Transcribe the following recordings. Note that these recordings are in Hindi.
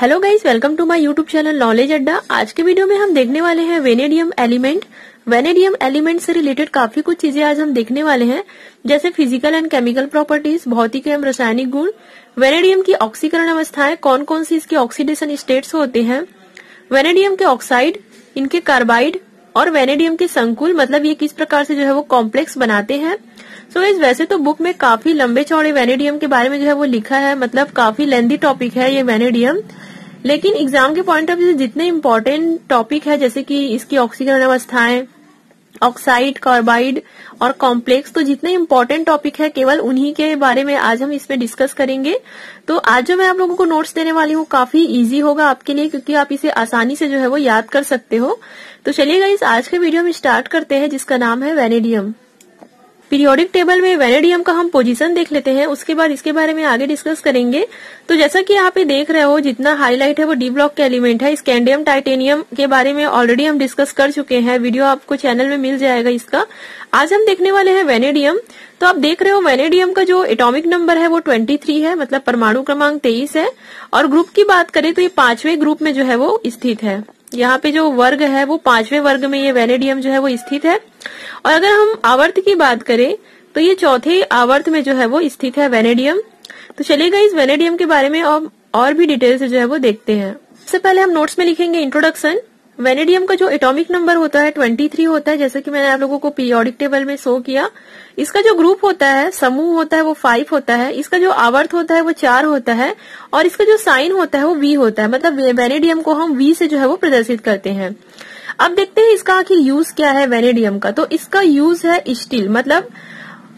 Hello guys, welcome to my YouTube channel Knowledge Adda. आज के वीडियो में हम देखने वाले हैं वेनेडियम एलिमेंट। वेनेडियम एलिमेंट से रिलेटेड काफी कुछ चीजें आज हम देखने वाले हैं, जैसे फिजिकल एंड केमिकल प्रॉपर्टीज, भौतिक एवं रासायनिक गुण, वेनेडियम की ऑक्सीकरण अवस्थाएं, कौन कौन सी इसके ऑक्सीडेशन स्टेट्स होते हैं, वेनेडियम के ऑक्साइड, इनके कार्बाइड और वेनेडियम के संकुल, मतलब ये किस प्रकार से जो है वो कॉम्प्लेक्स बनाते हैं। सो इस वैसे तो बुक में काफी लंबे चौड़े वेनेडियम के बारे में जो है वो लिखा है, मतलब काफी लेंथी टॉपिक है ये वेनेडियम, लेकिन एग्जाम के पॉइंट ऑफ व्यू से जितने इम्पोर्टेंट टॉपिक है, जैसे कि इसकी ऑक्सीकरण अवस्थाएं, ऑक्साइड, कार्बाइड और कॉम्प्लेक्स, तो जितने इम्पोर्टेंट टॉपिक है केवल उन्हीं के बारे में आज हम इसमें डिस्कस करेंगे। तो आज जो मैं आप लोगों को नोट्स देने वाली हूँ काफी इजी होगा आपके लिए, क्योंकि आप इसे आसानी से जो है वो याद कर सकते हो। तो चलिए गाइस, आज के वीडियो में स्टार्ट करते हैं, जिसका नाम है वेनेडियम। पीरियोडिक टेबल में वेनेडियम का हम पोजीशन देख लेते हैं, उसके बाद इसके बारे में आगे डिस्कस करेंगे। तो जैसा कि यहाँ पे देख रहे हो, जितना हाईलाइट है वो डी ब्लॉक के एलिमेंट है। स्कैंडियम टाइटेनियम के बारे में ऑलरेडी हम डिस्कस कर चुके हैं, वीडियो आपको चैनल में मिल जाएगा इसका। आज हम देखने वाले हैं वेनेडियम। तो आप देख रहे हो वेनेडियम का जो एटॉमिक नंबर है वो 23 है, मतलब परमाणु क्रमांक 23 है। और ग्रुप की बात करें तो ये 5वें ग्रुप में जो है वो स्थित है। यहाँ पे जो वर्ग है वो 5वें वर्ग में ये वेनेडियम जो है वो स्थित है। और अगर हम आवर्त की बात करें तो ये 4थे आवर्त में जो है वो स्थित है वेनेडियम। तो चलिएगा इस वेनेडियम के बारे में और भी डिटेल से जो है वो देखते हैं। सबसे पहले हम नोट्स में लिखेंगे इंट्रोडक्शन। वेनेडियम का जो एटॉमिक नंबर होता है 23 होता है, जैसे कि मैंने आप लोगों को पीरियोडिक टेबल में शो किया। इसका जो ग्रुप होता है, समूह होता है, वो 5 होता है। इसका जो आवर्त होता है वो 4 होता है। और इसका जो साइन होता है वो V होता है, मतलब वेनेडियम को हम V से जो है वो प्रदर्शित करते हैं। अब देखते हैं इसका आखिर यूज क्या है वेनेडियम का। तो इसका यूज है स्टील, मतलब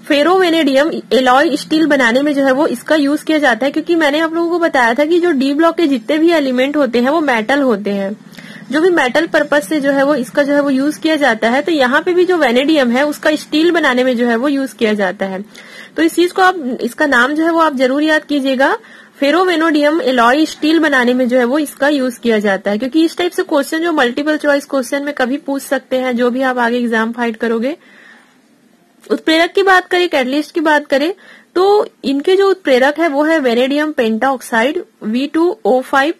फेरो वेनेडियम एलॉय स्टील बनाने में जो है वो इसका यूज किया जाता है। क्योंकि मैंने आप लोगों को बताया था कि जो डी ब्लॉक के जितने भी एलिमेंट होते हैं वो मेटल होते हैं, जो भी मेटल पर्पज से जो है वो इसका जो है वो यूज किया जाता है। तो यहाँ पे भी जो वेनेडियम है उसका स्टील बनाने में जो है वो यूज किया जाता है। तो इस चीज को आप, इसका नाम जो है वो आप जरूर याद कीजिएगा। फेरोवेनेडियम एलॉय स्टील बनाने में जो है वो इसका यूज किया जाता है, क्योंकि इस टाइप से क्वेश्चन जो मल्टीपल चॉइस क्वेश्चन में कभी पूछ सकते हैं, जो भी आप आगे एग्जाम फाइट करोगे। उत्प्रेरक की बात करें, कैटलिस्ट की बात करें, तो इनके जो उत्प्रेरक है वो है वेनेडियम पेंटाऑक्साइड V2O5।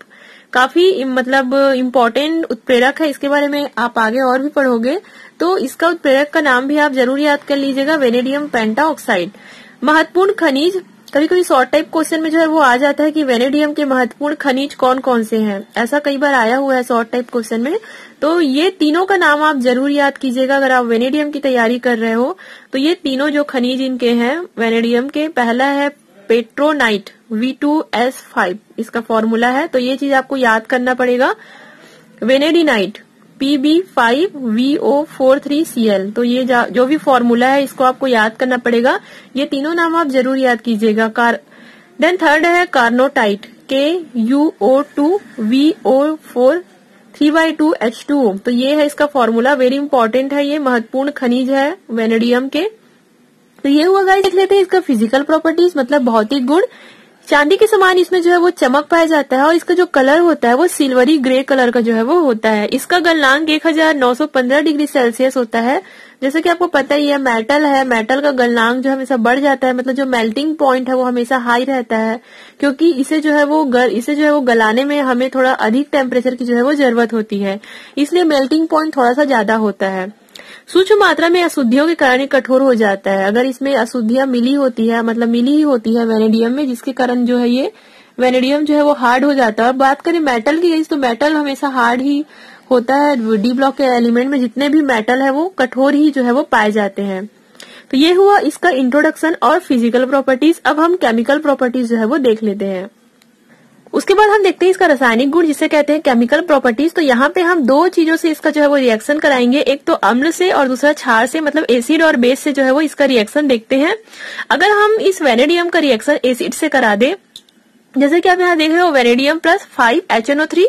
काफी मतलब इम्पोर्टेंट उत्प्रेरक है, इसके बारे में आप आगे और भी पढ़ोगे। तो इसका उत्प्रेरक का नाम भी आप जरूर याद कर लीजिएगा, वेनेडियम पेंटाऑक्साइड। महत्वपूर्ण खनिज, कभी कभी शॉर्ट टाइप क्वेश्चन में जो है वो आ जाता है कि वेनेडियम के महत्वपूर्ण खनिज कौन कौन से हैं, ऐसा कई बार आया हुआ है शॉर्ट टाइप क्वेश्चन में। तो ये तीनों का नाम आप जरूर याद कीजिएगा अगर आप वेनेडियम की तैयारी कर रहे हो। तो ये तीनों जो खनिज इनके हैं वेनेडियम के, पहला है पेट्रोनाइट V2S5, इसका फॉर्मूला है, तो ये चीज आपको याद करना पड़ेगा। वेनेडिनाइट Pb5VO43Cl, तो ये जो भी फॉर्मूला है इसको आपको याद करना पड़ेगा। ये तीनों नाम आप जरूर याद कीजिएगा। देन थर्ड है कार्नोटाइट KuO2VO4 3/2H2O, तो ये है इसका फॉर्मूला, वेरी इंपॉर्टेंट है, ये महत्वपूर्ण खनिज है वेनेडियम के। तो ये हुआ गाइस, देख लेते हैं इसका फिजिकल प्रॉपर्टीज, मतलब भौतिक गुण। चांदी के समान इसमें जो है वो चमक पाया जाता है, और इसका जो कलर होता है वो सिल्वरी ग्रे कलर का जो है वो होता है। इसका गलनांक 1915 डिग्री सेल्सियस होता है। जैसे कि आपको पता ही है, मेटल है, मेटल का गलनांक जो हमेशा बढ़ जाता है, मतलब जो मेल्टिंग पॉइंट है वो हमेशा हाई रहता है, क्योंकि इसे जो है वो गलाने में हमें थोड़ा अधिक टेम्परेचर की जो है वो जरूरत होती है, इसलिए मेल्टिंग पॉइंट थोड़ा सा ज्यादा होता है। सूक्ष्म मात्रा में अशुद्धियों के कारण कठोर हो जाता है। अगर इसमें अशुद्धियां मिली होती है, मतलब मिली ही होती है वेनेडियम में, जिसके कारण जो है ये वेनेडियम जो है वो हार्ड हो जाता है। और बात करें मेटल की, तो मेटल हमेशा हार्ड ही होता है। डी ब्लॉक के एलिमेंट में जितने भी मेटल है वो कठोर ही जो है वो पाए जाते हैं। तो ये हुआ इसका इंट्रोडक्शन और फिजिकल प्रॉपर्टीज। अब हम केमिकल प्रॉपर्टीज जो है वो देख लेते हैं। उसके बाद हम देखते हैं इसका रासायनिक गुण, जिसे कहते हैं केमिकल प्रॉपर्टीज। तो यहाँ पे हम दो चीजों से इसका जो है वो रिएक्शन कराएंगे, एक तो अम्ल से और दूसरा क्षार से, मतलब एसिड और बेस से जो है वो इसका रिएक्शन देखते हैं। अगर हम इस वेनेडियम का रिएक्शन एसिड से करा दे, जैसे कि आप यहाँ देख रहे हो, वेनेडियम प्लस 5HNO3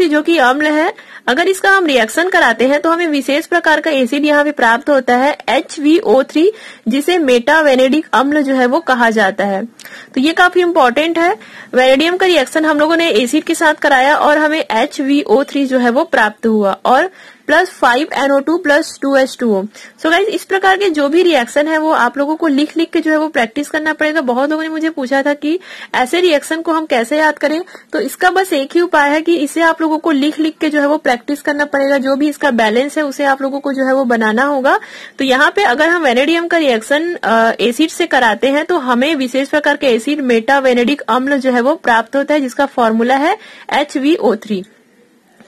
जो कि अम्ल है, अगर इसका हम रिएक्शन कराते हैं तो हमें विशेष प्रकार का एसिड यहाँ पे प्राप्त होता है HVO3, जिसे मेटावेनेडिक अम्ल जो है वो कहा जाता है। तो ये काफी इंपॉर्टेंट है। वेनेडियम का रिएक्शन हम लोगों ने एसिड के साथ कराया और हमें HVO3 जो है वो प्राप्त हुआ, और plus 5NO2 plus 2H2O। So guys इस प्रकार के जो भी रिएक्शन है वो आप लोगों को लिख लिख के जो है वो प्रैक्टिस करना पड़ेगा। बहुत लोगों ने मुझे पूछा था कि ऐसे रिएक्शन को हम कैसे याद करें, तो इसका बस एक ही उपाय है कि इसे आप लोगों को लिख लिख के जो है वो प्रैक्टिस करना पड़ेगा। जो भी इसका बैलेंस है उसे आप लोगों को जो है वो बनाना होगा। तो यहाँ पे अगर हम वेनेडियम का रिएक्शन एसिड से कराते हैं तो हमें विशेष प्रकार के एसिड मेटा वेनेडिक अम्ल जो है वो प्राप्त होता है, जिसका फॉर्मूला है HVO3।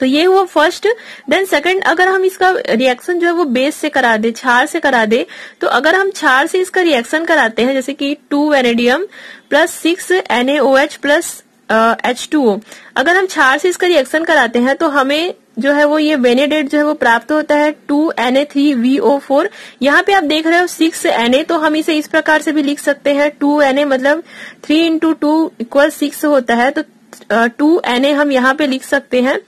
तो ये हुआ फर्स्ट। देन सेकंड, अगर हम इसका रिएक्शन जो है वो बेस से करा दे, क्षार से करा दे, तो अगर हम क्षार से इसका रिएक्शन कराते हैं जैसे कि 2 vanadium plus 6 NaOH plus H2O, अगर हम क्षार से इसका रिएक्शन कराते हैं तो हमें जो है वो ये वेनेडेट जो है वो प्राप्त होता है 2Na3VO4। यहाँ पे आप देख रहे हो 6Na, तो हम इसे इस प्रकार से भी लिख सकते हैं 2Na मतलब 3 × 2 = 6 होता है, तो 2Na हम यहाँ पे लिख सकते हैं।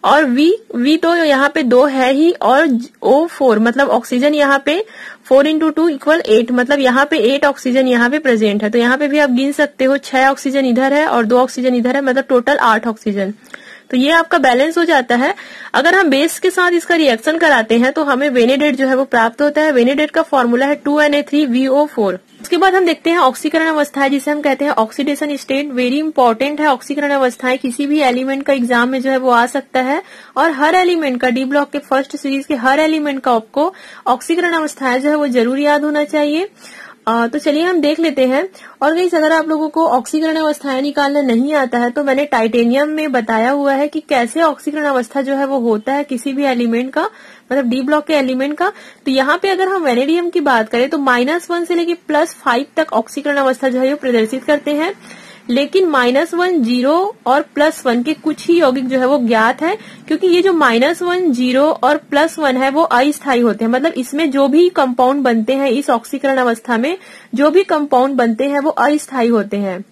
और V तो यहाँ पे 2 है ही, और O4 मतलब ऑक्सीजन यहाँ पे 4 × 2 = 8, मतलब यहाँ पे 8 ऑक्सीजन यहाँ पे प्रेजेंट है। तो यहाँ पे भी आप गिन सकते हो 6 ऑक्सीजन इधर है और 2 ऑक्सीजन इधर है, मतलब टोटल 8 ऑक्सीजन। तो ये आपका बैलेंस हो जाता है। अगर हम बेस के साथ इसका रिएक्शन कराते हैं तो हमें वेनेडेट जो है वो प्राप्त होता है। वेनेडेट का फॉर्मूला है 2Na3VO4। उसके बाद हम देखते हैं ऑक्सीकरण अवस्थाएं, जिसे हम कहते हैं ऑक्सीडेशन स्टेट। वेरी इंपॉर्टेंट है ऑक्सीकरण अवस्थाएं, किसी भी एलिमेंट का एग्जाम में जो है वो आ सकता है, और हर एलिमेंट का डी ब्लॉक के फर्स्ट सीरीज के हर एलिमेंट का आपको ऑक्सीकरण अवस्थाएं जो है वो जरूर याद होना चाहिए। तो चलिए हम देख लेते हैं। और गाइस अगर आप लोगों को ऑक्सीकरण अवस्थाएं निकालना नहीं आता है तो मैंने टाइटेनियम में बताया हुआ है कि कैसे ऑक्सीकरण अवस्था जो है वो होता है किसी भी एलिमेंट का, मतलब डी ब्लॉक के एलिमेंट का। तो यहाँ पे अगर हम वेनेडियम की बात करें तो -1 से लेकर +5 तक ऑक्सीकरण अवस्था जो है वो प्रदर्शित करते हैं, लेकिन -1, 0 और +1 के कुछ ही यौगिक जो है वो ज्ञात है, क्योंकि ये जो -1, 0 और +1 है वो अस्थायी होते हैं। मतलब इसमें जो भी कंपाउंड बनते हैं, इस ऑक्सीकरण अवस्था में जो भी कंपाउंड बनते हैं वो अस्थायी होते हैं,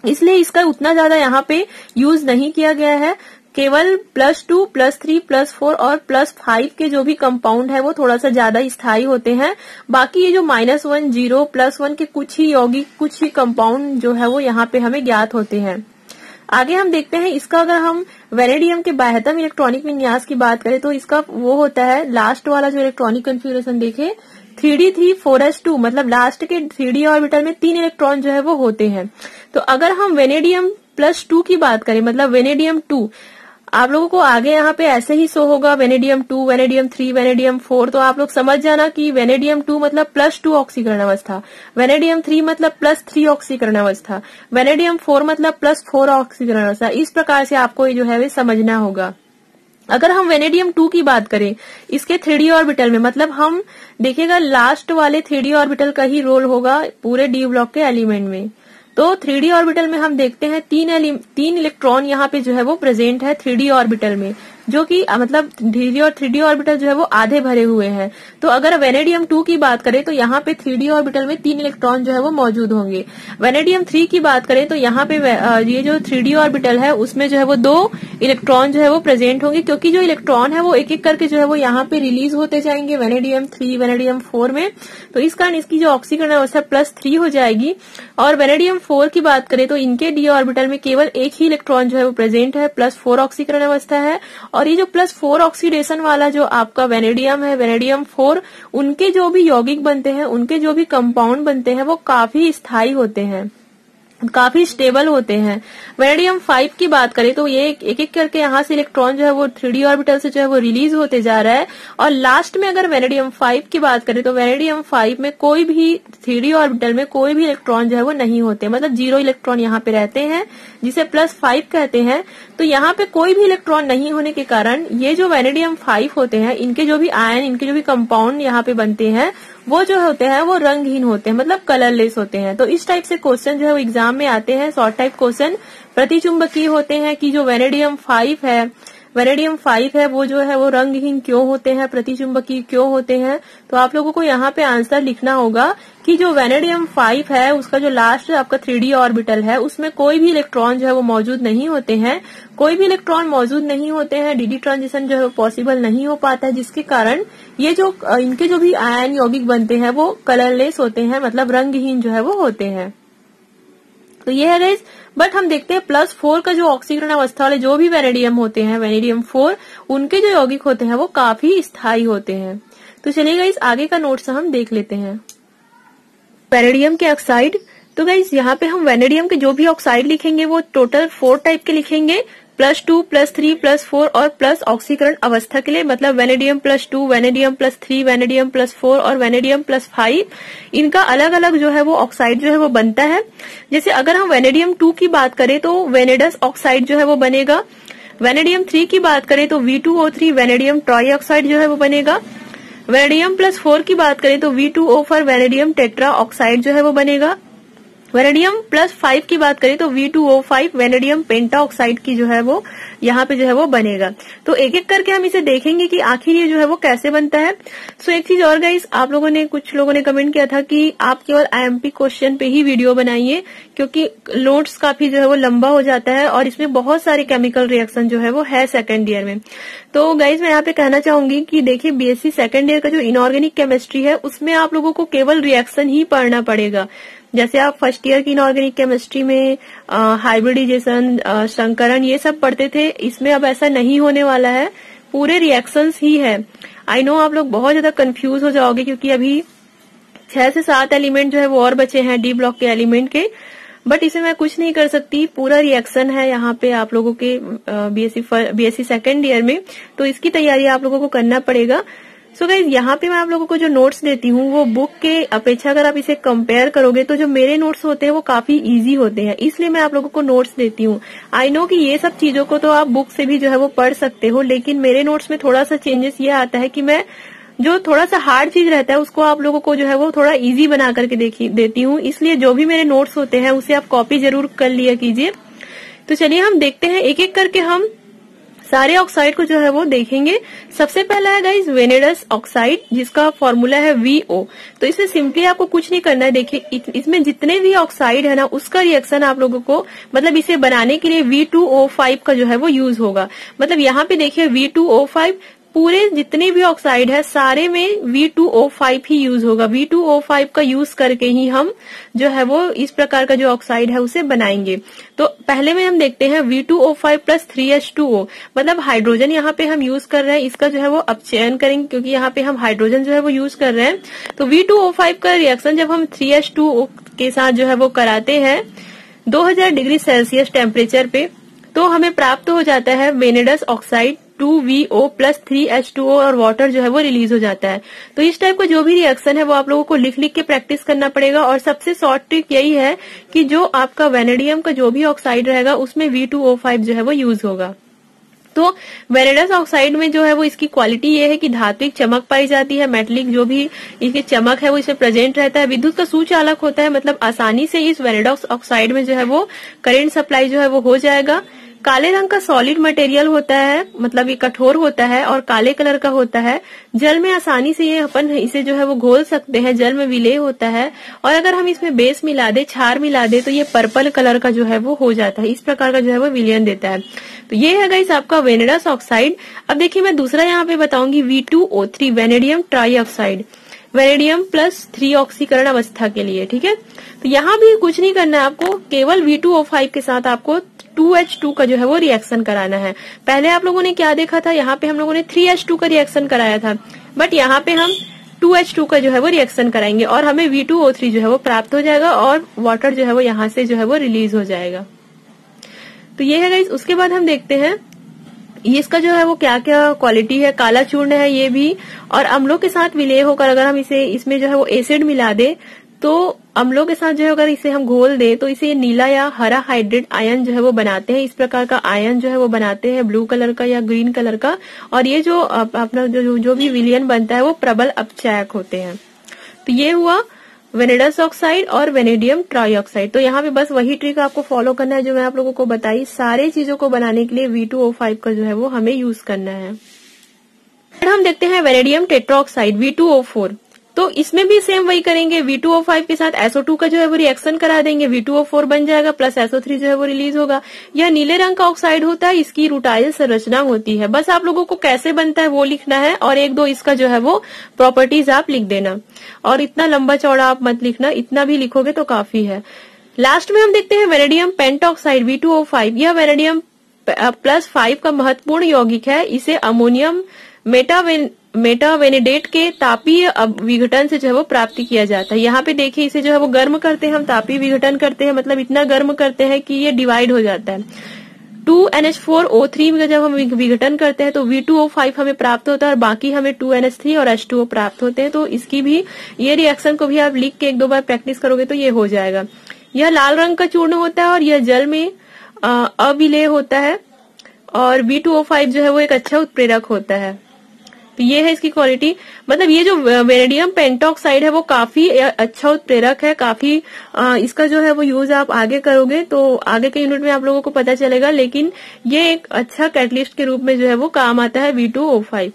इसलिए इसका उतना ज्यादा यहाँ पे यूज नहीं किया गया है। केवल +2, +3, +4 और +5 के जो भी कंपाउंड है वो थोड़ा सा ज्यादा स्थायी होते हैं। बाकी ये जो -1, 0, +1 के कुछ ही यौगिक, कुछ ही कंपाउंड जो है वो यहाँ पे हमें ज्ञात होते हैं। आगे हम देखते हैं इसका, अगर हम वेनेडियम के बाह्यतम इलेक्ट्रॉनिक विन्यास की बात करें तो इसका वो होता है, लास्ट वाला जो इलेक्ट्रॉनिक कन्फिगरेशन देखे 3d3-4s2, मतलब लास्ट के 3d ऑर्बिटल में 3 इलेक्ट्रॉन जो है वो होते हैं। तो अगर हम वेनेडियम +2 की बात करें, मतलब वेनेडियम 2, आप लोगों को आगे यहाँ पे ऐसे ही शो होगा वेनेडियम 2, वेनेडियम 3, वेनेडियम 4, तो आप लोग समझ जाना कि वेनेडियम 2 मतलब +2 ऑक्सीकरण अवस्था, वेनेडियम 3 मतलब +3 ऑक्सीकरण अवस्था, वेनेडियम 4 मतलब +4 ऑक्सीकरण अवस्था। इस प्रकार से आपको ये जो है समझना होगा। अगर हम वेनेडियम 2 की बात करें, इसके 3d ऑर्बिटल में, मतलब हम देखिएगा लास्ट वाले 3d ऑर्बिटल का ही रोल होगा पूरे डी ब्लॉक के एलिमेंट में। तो 3d ऑर्बिटल में हम देखते हैं 3 इलेक्ट्रॉन यहाँ पे जो है वो प्रेजेंट है 3d ऑर्बिटल में, जो कि मतलब 3d ऑर्बिटल जो है वो आधे भरे हुए हैं। तो अगर वेनेडियम 2 की बात करें तो यहाँ पे 3d ऑर्बिटल में 3 इलेक्ट्रॉन जो है वो मौजूद होंगे। वेनेडियम 3 की बात करें तो यहाँ पे ये जो 3d ऑर्बिटल है उसमें जो है वो 2 इलेक्ट्रॉन जो है वो प्रेजेंट होंगे, क्योंकि जो इलेक्ट्रॉन है वो एक एक करके जो है वो यहाँ पे रिलीज होते जाएंगे वेनेडियम 3, वेनेडियम 4 में। तो इस कारण इसकी जो ऑक्सीकरण अवस्था +3 हो जाएगी। और वेनेडियम 4 की बात करें तो इनके डी ऑर्बिटल में केवल एक ही इलेक्ट्रॉन जो है वो प्रेजेंट है, +4 ऑक्सीकरण अवस्था है। और ये जो +4 ऑक्सीडेशन वाला जो आपका वेनेडियम है, वेनेडियम 4, उनके जो भी यौगिक बनते हैं, उनके जो भी कंपाउंड बनते हैं वो काफी स्थायी होते हैं, काफी स्टेबल होते हैं। वेनेडियम 5 की बात करें तो ये एक एक करके यहाँ से इलेक्ट्रॉन जो है वो 3d ऑर्बिटल से जो है वो रिलीज होते जा रहा है। और लास्ट में अगर वेनेडियम 5 की बात करें तो वेनेडियम 5 में कोई भी 3d ऑर्बिटल में कोई भी इलेक्ट्रॉन जो है वो नहीं होते, मतलब 0 इलेक्ट्रॉन यहाँ पे रहते हैं, जिसे +5 कहते हैं। तो यहाँ पे कोई भी इलेक्ट्रॉन नहीं होने के कारण ये जो वेनेडियम 5 होते हैं, इनके जो भी आयन, इनके जो भी कंपाउंड यहाँ पे बनते हैं वो जो होते हैं वो रंगहीन होते हैं, मतलब कलरलेस होते हैं। तो इस टाइप से क्वेश्चन जो है वो एग्जाम में आते हैं, शॉर्ट टाइप क्वेश्चन प्रतिचुंबकीय होते हैं कि जो वेनेडियम 5 है वो जो है वो रंगहीन क्यों होते हैं, प्रतिचुंबकीय क्यों होते हैं। तो आप लोगों को यहाँ पे आंसर लिखना होगा कि जो वेनेडियम 5 है उसका जो लास्ट आपका 3d ऑर्बिटल है उसमें कोई भी इलेक्ट्रॉन जो है वो मौजूद नहीं होते हैं, कोई भी इलेक्ट्रॉन मौजूद नहीं होते हैं, डी ट्रांजिशन जो है वो पॉसिबल नहीं हो पाता है, जिसके कारण ये जो इनके जो भी आयन यौगिक बनते हैं वो कलरलेस होते हैं, मतलब रंगहीन जो है वो होते हैं। तो ये है गाइस। बट हम देखते हैं +4 का जो ऑक्सीकरण अवस्था वाले जो भी वेनेडियम होते हैं, वेनेडियम 4, उनके जो यौगिक होते हैं वो काफी स्थायी होते हैं। तो चलिए गाइस आगे का नोट्स हम देख लेते हैं। वेनेडियम के ऑक्साइड। तो गाइस यहाँ पे हम वेनेडियम के जो भी ऑक्साइड लिखेंगे वो टोटल 4 टाइप के लिखेंगे, +2, +3, +4 और प्लस ऑक्सीकरण अवस्था के लिए, मतलब वेनेडियम +2, वेनेडियम +3, वेनेडियम +4 और वेनेडियम +5। इनका अलग अलग जो है वो ऑक्साइड जो है वो बनता है। जैसे अगर हम वेनेडियम 2 की बात करें तो वेनेडस ऑक्साइड जो है वो बनेगा। वेनेडियम 3 की बात करें तो V2O3 वेनेडियम ट्राई ऑक्साइड जो है वो बनेगा। वेनेडियम +4 की बात करें तो V2O4 वेनेडियम टेट्रा ऑक्साइड जो है वो बनेगा। वेनेडियम +5 की बात करें तो V2O5 वेनेडियम पेंटा ऑक्साइड की जो है वो यहाँ पे जो है वो बनेगा। तो एक एक करके हम इसे देखेंगे कि आखिर ये जो है वो कैसे बनता है। सो एक चीज और गाइस, आप लोगों ने, कुछ लोगों ने कमेंट किया था कि आप केवल IMP क्वेश्चन पे ही वीडियो बनाइए, क्योंकि नोट्स काफी जो है वो लंबा हो जाता है और इसमें बहुत सारे केमिकल रिएक्शन जो है वो है सेकेंड ईयर में। तो गाइज मैं यहाँ पे कहना चाहूंगी कि देखिए BSc सेकेंड ईयर का जो इनऑर्गेनिक केमिस्ट्री है उसमें आप लोगों को केवल रिएक्शन ही पढ़ना पड़ेगा। जैसे आप फर्स्ट ईयर की इनऑर्गेनिक केमिस्ट्री में हाइब्रिडाइजेशन, संकरण, ये सब पढ़ते थे, इसमें अब ऐसा नहीं होने वाला है, पूरे रिएक्शंस ही है। आई नो आप लोग बहुत ज्यादा कंफ्यूज हो जाओगे, क्योंकि अभी 6 से 7 एलिमेंट जो है वो और बचे हैं डी ब्लॉक के एलिमेंट के, बट इसे मैं कुछ नहीं कर सकती, पूरा रिएक्शन है यहाँ पे आप लोगों के BSc सेकेंड ईयर में, तो इसकी तैयारी आप लोगों को करना पड़ेगा। सो गाइज यहाँ पे मैं आप लोगों को जो नोट्स देती हूँ वो बुक के अपेक्षा अगर आप इसे कंपेयर करोगे तो जो मेरे नोट्स होते हैं वो काफी इजी होते हैं, इसलिए मैं आप लोगों को नोट्स देती हूँ। आई नो कि ये सब चीजों को तो आप बुक से भी जो है वो पढ़ सकते हो, लेकिन मेरे नोट्स में थोड़ा सा चेंजेस ये आता है कि मैं जो थोड़ा सा हार्ड चीज रहता है उसको आप लोगों को जो है वो थोड़ा इजी बना करके देती हूँ, इसलिए जो भी मेरे नोट्स होते हैं उसे आप कॉपी जरूर कर लिया कीजिए। तो चलिए हम देखते हैं एक एक करके, हम सारे ऑक्साइड को जो है वो देखेंगे। सबसे पहला है गाइज वेनेडस ऑक्साइड, जिसका फॉर्मूला है VO। तो इसमें सिंपली आपको कुछ नहीं करना है। देखिए इसमें जितने भी ऑक्साइड है ना उसका रिएक्शन आप लोगों को, मतलब इसे बनाने के लिए V2O5 का जो है वो यूज होगा। मतलब यहाँ पे देखिए V2O5, पूरे जितने भी ऑक्साइड है सारे में V2O5 ही यूज होगा। V2O5 का यूज करके ही हम जो है वो इस प्रकार का जो ऑक्साइड है उसे बनाएंगे। तो पहले में हम देखते हैं V2O5 + 3H2O, मतलब हाइड्रोजन यहाँ पे हम यूज कर रहे हैं, इसका जो है वो अपचयन करेंगे क्योंकि यहाँ पे हम हाइड्रोजन जो है वो यूज कर रहे हैं। तो V2O5 का रिएक्शन जब हम 3H2O के साथ जो है वो कराते हैं 2000 डिग्री सेल्सियस टेम्परेचर पे, तो हमें प्राप्त हो जाता है वेनेडस ऑक्साइड 2VO + 3H2O और वाटर जो है वो रिलीज हो जाता है। तो इस टाइप का जो भी रिएक्शन है वो आप लोगों को लिख लिख के प्रैक्टिस करना पड़ेगा। और सबसे शॉर्ट ट्रिक यही है कि जो आपका वेनेडियम का जो भी ऑक्साइड रहेगा उसमें V2O5 जो है वो यूज होगा। तो वेनेडस ऑक्साइड में जो है वो इसकी क्वालिटी ये है कि धात्विक चमक पाई जाती है, मेटलिक जो भी इसकी चमक है वो इसमें प्रेजेंट रहता है, विद्युत का सुचालक होता है, मतलब आसानी से इस वेनेडस ऑक्साइड में जो है वो करंट सप्लाई जो है वो हो जाएगा। काले रंग का सॉलिड मटेरियल होता है, मतलब ये कठोर होता है और काले कलर का होता है। जल में आसानी से ये अपन इसे जो है वो घोल सकते हैं, जल में विलय होता है। और अगर हम इसमें बेस मिला दे, क्षार मिला दे, तो ये पर्पल कलर का जो है वो हो जाता है, इस प्रकार का जो है वो विलयन देता है। तो ये है गाइस आपका वेनेडस ऑक्साइड। अब देखिए मैं दूसरा यहाँ पे बताऊंगी V2O3 vanadium try oxide, vanadium +3 ऑक्सीकरण अवस्था के लिए, ठीक है। तो यहाँ भी कुछ नहीं करना है आपको, केवल V2O5 के साथ आपको 2H2 का जो है वो रिएक्शन कराना है। पहले आप लोगों ने क्या देखा था, यहाँ पे हम लोगों ने 3H2 का रिएक्शन कराया था, बट यहाँ पे हम 2H2 का जो है वो रिएक्शन कराएंगे और हमें V2O3 जो है वो प्राप्त हो जाएगा और वाटर जो है वो यहाँ से जो है वो रिलीज हो जाएगा। तो ये है गाइस। उसके बाद हम देखते हैं ये इसका जो है वो क्या क्या क्वालिटी है। काला चूर्ण है ये भी, और अम्लों के साथ विलय होकर अगर हम इसे इसमें जो है वो एसिड मिला दे, तो अम्लों के साथ जो है अगर इसे हम घोल दे तो इसे नीला या हरा हाइड्रेट आयन जो है वो बनाते हैं। इस प्रकार का आयन जो है वो बनाते हैं, ब्लू कलर का या ग्रीन कलर का। और ये जो अपना जो भी विलयन बनता है वो प्रबल अपचायक होते हैं। तो ये हुआ वेनेडस ऑक्साइड और वेनेडियम ट्राई ऑक्साइड। तो यहाँ पे बस वही ट्रिक आपको फॉलो करना है जो मैं आप लोगों को बताई। सारे चीजों को बनाने के लिए V2O5 का जो है वो हमें यूज करना है। फिर हम देखते हैं वेनेडियम टेट्राऑक्साइड V2O4। तो इसमें भी सेम वही करेंगे, V2O5 के साथ SO2 का जो है वो रिएक्शन करा देंगे, V2O4 बन जाएगा, प्लस SO3 जो है वो रिलीज होगा। यह नीले रंग का ऑक्साइड होता है, इसकी रूटाइल संरचना होती है। बस आप लोगों को कैसे बनता है वो लिखना है और एक दो इसका जो है वो प्रॉपर्टीज आप लिख देना। और इतना लंबा चौड़ा आप मत लिखना, इतना भी लिखोगे तो काफी है। लास्ट में हम देखते हैं वेनेडियम पेंटॉक्साइड V2O5। यह वेनेडियम +5 का महत्वपूर्ण यौगिक है। इसे अमोनियम मेटावेनेडेट के तापीय विघटन से जो है वो प्राप्त किया जाता है। यहाँ पे देखिए इसे जो है वो गर्म करते हैं हम, तापीय विघटन करते हैं, मतलब इतना गर्म करते हैं कि ये डिवाइड हो जाता है। 2NH4O3 का जब हम विघटन करते हैं तो V2O5 हमें प्राप्त होता है और बाकी हमें 2NH3 और H2O प्राप्त होते हैं। तो इसकी भी ये रिएक्शन को भी आप लिख के 1-2 बार प्रैक्टिस करोगे तो ये हो जाएगा। यह लाल रंग का चूर्ण होता है और यह जल में अविलेय होता है और V2O5 जो है वो एक अच्छा उत्प्रेरक होता है। तो ये है इसकी क्वालिटी। मतलब ये जो वेनेडियम पेंटॉक्साइड है वो काफी अच्छा उत्प्रेरक है, काफी इसका जो है वो यूज आप आगे करोगे तो आगे के यूनिट में आप लोगों को पता चलेगा, लेकिन ये एक अच्छा कैटलिस्ट के रूप में जो है वो काम आता है V2O5।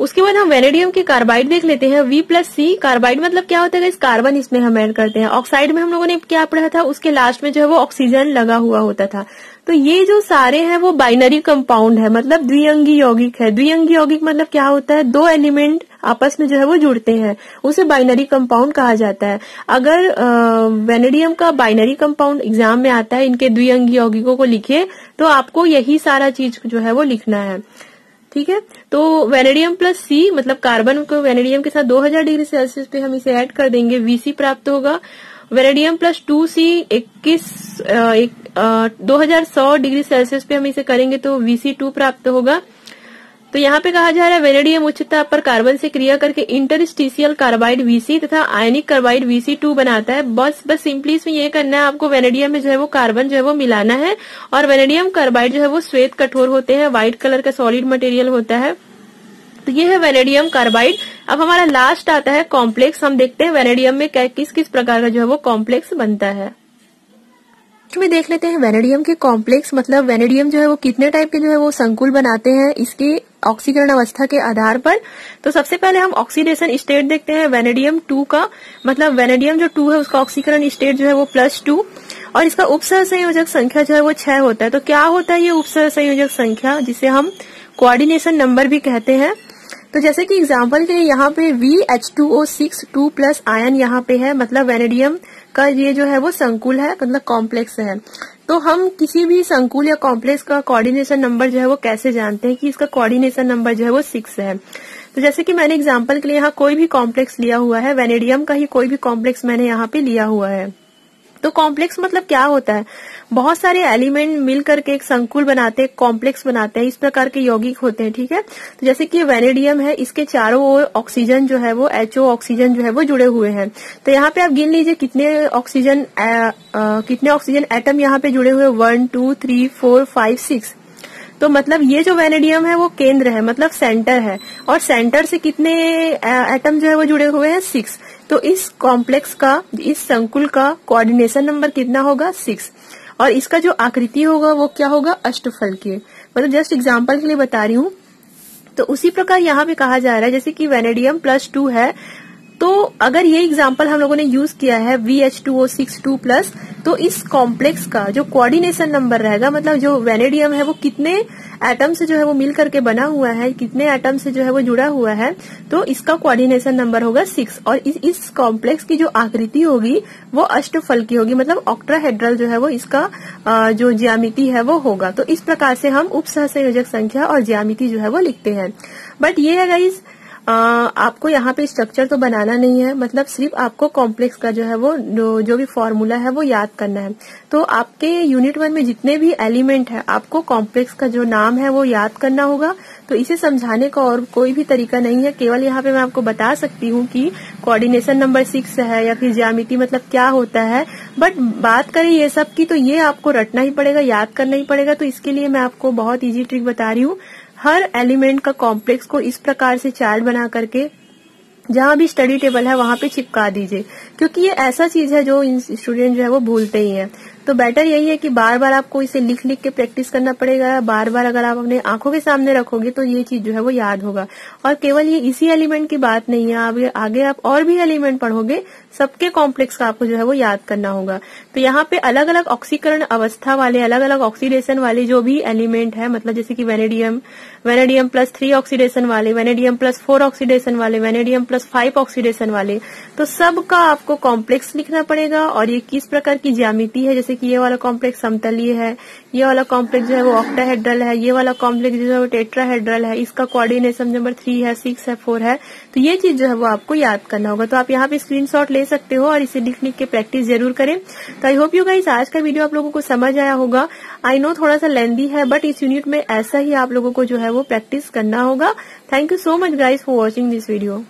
उसके बाद हम वेनेडियम के कार्बाइड देख लेते हैं। V+C कार्बाइड मतलब क्या होता है, इस कार्बन इसमें हम ऐड करते हैं। ऑक्साइड में हम लोगों ने क्या पढ़ा था, उसके लास्ट में जो है वो ऑक्सीजन लगा हुआ होता था। तो ये जो सारे हैं वो बाइनरी कंपाउंड है, मतलब द्विअंगी यौगिक है। द्विअंगी यौगिक मतलब क्या होता है, 2 एलिमेंट आपस में जो है वो जुड़ते हैं, उसे बाइनरी कंपाउंड कहा जाता है। अगर वेनेडियम का बाइनरी कंपाउंड एग्जाम में आता है, इनके द्विअंगी यौगिकों को लिखिए तो आपको यही सारा चीज जो है वो लिखना है, ठीक है। तो वेनेडियम +C मतलब कार्बन को वेनेडियम के साथ 2000 डिग्री सेल्सियस पे हम इसे ऐड कर देंगे, Vc प्राप्त होगा। वेनेडियम +2C 2100 डिग्री सेल्सियस पे हम इसे करेंगे तो Vc2 प्राप्त होगा। तो यहाँ पे कहा जा रहा है वेनेडियम उच्च ताप पर कार्बन से क्रिया करके इंटरस्टिशियल कार्बाइड Vc तथा आयनिक कार्बाइड Vc2 बनाता है। बस सिंपली इसमें ये करना है आपको, वेनेडियम में जो है वो कार्बन जो है वो मिलाना है और वेनेडियम कार्बाइड जो है वो श्वेत कठोर होते हैं, व्हाइट कलर का सॉलिड मटेरियल होता है। तो ये है वेनेडियम कार्बाइड। अब हमारा लास्ट आता है कॉम्प्लेक्स। हम देखते हैं वेनेडियम में किस किस प्रकार का जो है वो कॉम्प्लेक्स बनता है। में देख लेते हैं वेनेडियम के कॉम्प्लेक्स, मतलब वेनेडियम जो है वो कितने टाइप के जो है वो संकुल बनाते हैं इसके ऑक्सीकरण अवस्था के आधार पर। तो सबसे पहले हम ऑक्सीडेशन स्टेट देखते हैं वेनेडियम 2 का, मतलब वेनेडियम जो 2 है उसका ऑक्सीकरण स्टेट जो है वो +2 और इसका उपसह संयोजक संख्या जो है वो 6 होता है। तो क्या होता है ये उपसह संयोजक संख्या, जिसे हम कोऑर्डिनेशन नंबर भी कहते हैं। तो जैसे कि एग्जांपल के यहाँ पे VH2O6 2+ आयन यहाँ पे है, मतलब वेनेडियम का ये जो है वो संकुल है, मतलब कॉम्प्लेक्स है। तो हम किसी भी संकुल या कॉम्प्लेक्स का कोऑर्डिनेशन नंबर जो है वो कैसे जानते हैं कि इसका कोऑर्डिनेशन नंबर जो है वो 6 है। तो जैसे कि मैंने एग्जांपल के लिए यहाँ कोई भी कॉम्प्लेक्स लिया हुआ है, वेनेडियम का ही कोई भी कॉम्प्लेक्स मैंने यहाँ पे लिया हुआ है। तो कॉम्प्लेक्स मतलब क्या होता है, बहुत सारे एलिमेंट मिल करके एक संकुल बनाते हैं, कॉम्प्लेक्स बनाते हैं, इस प्रकार के यौगिक होते हैं, ठीक है। तो जैसे कि वेनेडियम है, इसके चारों ओर ऑक्सीजन जो है वो HO ऑक्सीजन जो है वो जुड़े हुए हैं। तो यहाँ पे आप गिन लीजिए कितने ऑक्सीजन एटम यहाँ पे जुड़े हुए, 1 2 3 4 5 6। तो मतलब ये जो वेनेडियम है वो केंद्र है, मतलब सेंटर है, और सेंटर से कितने एटम जो है वो जुड़े हुए हैं, 6। तो इस कॉम्प्लेक्स का, इस संकुल का कोऑर्डिनेशन नंबर कितना होगा, 6। और इसका जो आकृति होगा वो क्या होगा, अष्टफल के, मतलब जस्ट एग्जांपल के लिए बता रही हूँ। तो उसी प्रकार यहाँ पे कहा जा रहा है जैसे कि वेनेडियम +2 है, तो अगर ये एग्जांपल हम लोगों ने यूज किया है VH2O6 2+, तो इस कॉम्प्लेक्स का जो कोऑर्डिनेशन नंबर रहेगा, मतलब जो वेनेडियम है वो कितने एटम से जो है वो मिल करके बना हुआ है, कितने एटम से जो है वो जुड़ा हुआ है, तो इसका कोऑर्डिनेशन नंबर होगा 6। और इस कॉम्प्लेक्स की जो आकृति होगी वो अष्टफल की होगी, मतलब ऑक्टाहेड्रल जो है वो इसका जो ज्यामिति है वो होगा। तो इस प्रकार से हम उपसहसंयोजक संख्या और ज्यामिति जो है वो लिखते हैं। बट ये है गाइस, आपको यहाँ पे स्ट्रक्चर तो बनाना नहीं है, मतलब सिर्फ आपको कॉम्प्लेक्स का जो है वो जो भी फॉर्मूला है वो याद करना है। तो आपके यूनिट 1 में जितने भी एलिमेंट है आपको कॉम्प्लेक्स का जो नाम है वो याद करना होगा। तो इसे समझाने का और कोई भी तरीका नहीं है, केवल यहाँ पे मैं आपको बता सकती हूँ कि कोऑर्डिनेशन नंबर 6 है या फिर ज्यामिति मतलब क्या होता है। बट बात करें ये सब की, तो ये आपको रटना ही पड़ेगा, याद करना ही पड़ेगा। तो इसके लिए मैं आपको बहुत इजी ट्रिक बता रही हूँ। हर एलिमेंट का कॉम्प्लेक्स को इस प्रकार से चार्ट बना करके जहां भी स्टडी टेबल है वहां पे चिपका दीजिए, क्योंकि ये ऐसा चीज है जो स्टूडेंट जो है वो भूलते ही हैं। तो बेटर यही है कि बार बार आपको इसे लिख लिख के प्रैक्टिस करना पड़ेगा। बार बार अगर आप अपने आंखों के सामने रखोगे तो ये चीज जो है वो याद होगा। और केवल ये इसी एलिमेंट की बात नहीं है, आगे आप और भी एलिमेंट पढ़ोगे, सबके कॉम्प्लेक्स का आपको जो है वो याद करना होगा। तो यहाँ पे अलग अलग ऑक्सीकरण अवस्था वाले, अलग अलग ऑक्सीडेशन वाले जो भी एलिमेंट है, मतलब जैसे कि वेनेडियम, वेनेडियम +3 ऑक्सीडेशन वाले, वेनेडियम +4 ऑक्सीडेशन वाले, वेनेडियम +5 ऑक्सीडेशन वाले, तो सबका आपको कॉम्प्लेक्स लिखना पड़ेगा और ये किस प्रकार की ज्यामिति है। जैसे कि ये वाला कॉम्प्लेक्स समतलीय है, ये वाला कॉम्प्लेक्स जो है वो ऑक्टाहेड्रल है, ये वाला कॉम्प्लेक्स जो है वो टेट्राहेड्रल है, इसका कोऑर्डिनेशन नंबर 3 है, 6 है, 4 है। तो ये चीज जो है वो आपको याद करना होगा। तो आप यहाँ पे स्क्रीनशॉट ले सकते हो और इसे लिख लिख के प्रैक्टिस जरूर करें। तो आई होप यू गाइस आज का वीडियो आप लोगों को समझ आया होगा। आई नो थोड़ा सा लेंदी है, बट इस यूनिट में ऐसा ही आप लोगों को जो है वो प्रैक्टिस करना होगा। Thank you so much guys for watching this video.